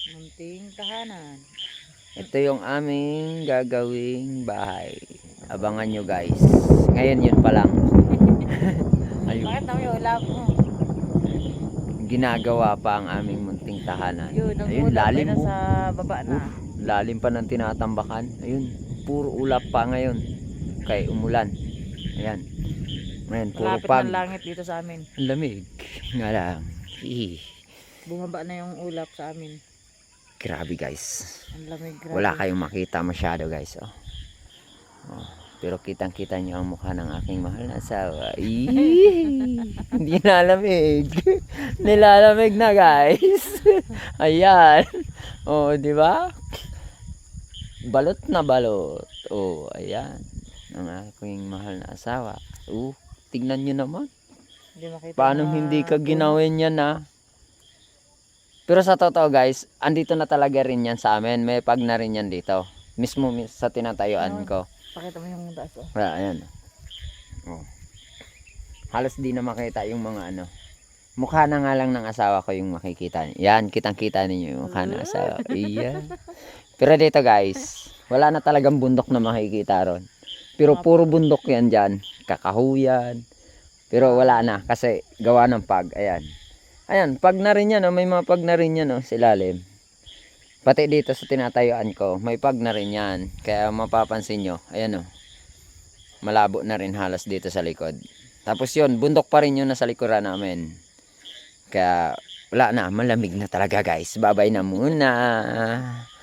Munting tahanan. Ito yung aming gagawing bahay. Abangan nyo guys. Ngayon yun pa lang. Ayun. Bakit naman yung ulap mo? Ginagawa pa ang aming munting tahanan. Yun, Ayun, nag-ulap ay lalim mo. nasa baba na. Lalim pa ng tinatambakan. Ayun, puro ulap pa ngayon. Kaya umulan. Ayan. Ngayon, puro Malapit pag. ng langit dito sa amin. Ang lamig. Nga lang. Bumaba na yung ulap sa amin. Grabe guys. Ang lamig, grabe. Wala kayong makita masyado guys. Oh. Pero kitang kita nyo ang mukha ng aking mahal na asawa. Hindi nalamig. Nilalamig na guys. Ayan. Oh, di ba? Balot na balot. Oh, ayan. Ang aking mahal na asawa. Tingnan nyo naman. Hindi makita Paano na hindi ka ginawin yan ha? Pero sa totoo guys, andito na talaga rin yan sa amin. May pag na rin yan dito. Mismo sa tinatayuan ko. Pakita mo yung taas oh. Ayan. Oh. Halos di na makita yung mga ano. Mukha na nga lang ng asawa ko yung makikita. Yan, kitang-kita ninyo yung mukha ng asawa. Iyan. Pero dito guys, wala na talagang bundok na makikita ron. Pero puro bundok yan dyan. Kakahuyan. Pero wala na kasi gawa ng pag. Ayan. Ayan, pag na rin yan. Oh. May mga pag na rin yan oh, silalim. Pati dito sa tinatayuan ko, may pag na rin yan. Kaya mapapansin nyo, ayan o. Malabo na rin halos dito sa likod. Tapos yun, bundok pa rin yun nasa likuran namin. Kaya wala na, malamig na talaga guys. Babay na muna.